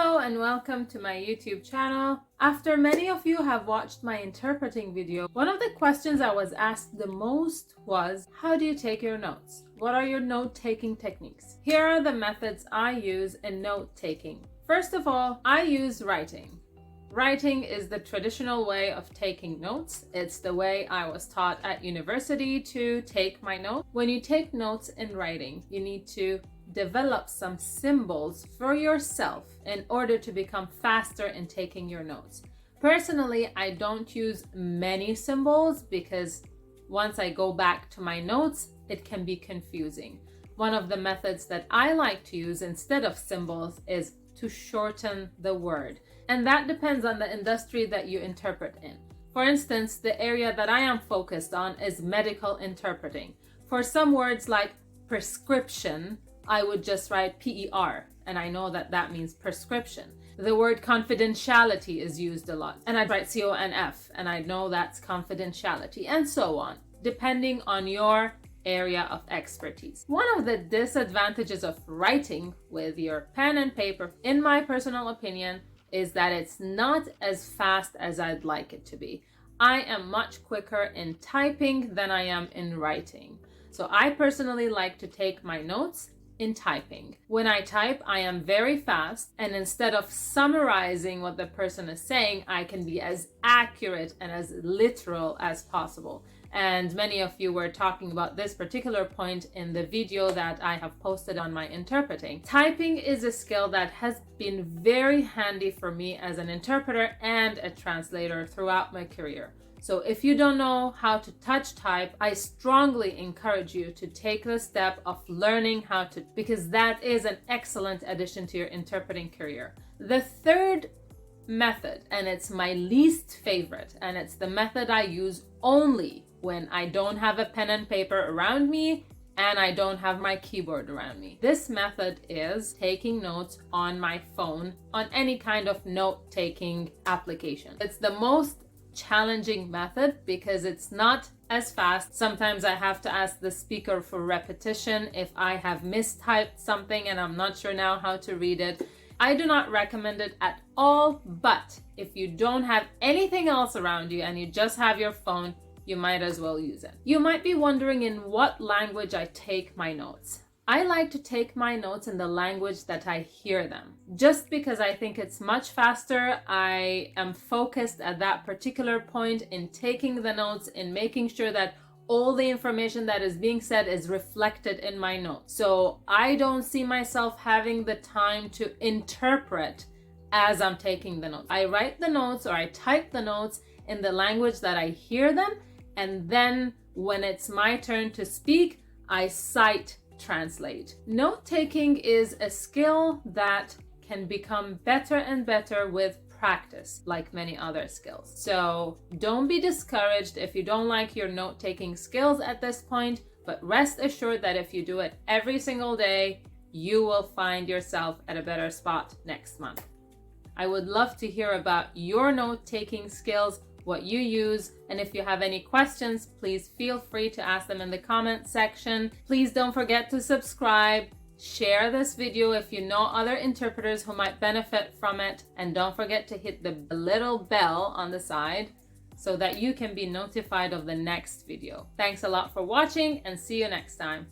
Hello and welcome to my YouTube channel. After many of you have watched my interpreting video, one of the questions I was asked the most was, how do you take your notes? What are your note-taking techniques? Here are the methods I use in note-taking. First of all, I use writing. Writing is the traditional way of taking notes. It's the way I was taught at university to take my notes. When you take notes in writing, you need to develop some symbols for yourself in order to become faster in taking your notes. Personally, I don't use many symbols because once I go back to my notes, it can be confusing. One of the methods that I like to use instead of symbols is to shorten the word. And that depends on the industry that you interpret in. For instance, the area that I am focused on is medical interpreting. For some words like prescription, I would just write PER, and I know that that means prescription. The word confidentiality is used a lot, and I'd write CONF, and I know that's confidentiality, and so on, depending on your area of expertise. One of the disadvantages of writing with your pen and paper, in my personal opinion, is that it's not as fast as I'd like it to be. I am much quicker in typing than I am in writing. So I personally like to take my notes in typing. When I type, I am very fast, and instead of summarizing what the person is saying, I can be as accurate and as literal as possible. And many of you were talking about this particular point in the video that I have posted on my interpreting. Typing is a skill that has been very handy for me as an interpreter and a translator throughout my career. So if you don't know how to touch type, I strongly encourage you to take the step of learning how to, because that is an excellent addition to your interpreting career. The third method, and it's my least favorite, and it's the method I use only when I don't have a pen and paper around me and I don't have my keyboard around me. This method is taking notes on my phone on any kind of note-taking application. It's the most challenging method because it's not as fast. Sometimes I have to ask the speaker for repetition if I have mistyped something and I'm not sure now how to read it. I do not recommend it at all, but if you don't have anything else around you and you just have your phone, you might as well use it. You might be wondering in what language I take my notes. I like to take my notes in the language that I hear them. Just because I think it's much faster, I am focused at that particular point in taking the notes, in making sure that all the information that is being said is reflected in my notes. So I don't see myself having the time to interpret as I'm taking the notes. I write the notes or I type the notes in the language that I hear them, and then when it's my turn to speak, I sight translate. Note-taking is a skill that can become better and better with practice, like many other skills. So don't be discouraged if you don't like your note-taking skills at this point, but rest assured that if you do it every single day, you will find yourself at a better spot next month. I would love to hear about your note-taking skills, what you use, and if you have any questions, please feel free to ask them in the comment section. Please don't forget to subscribe, share this video if you know other interpreters who might benefit from it, and don't forget to hit the little bell on the side so that you can be notified of the next video. Thanks a lot for watching and see you next time.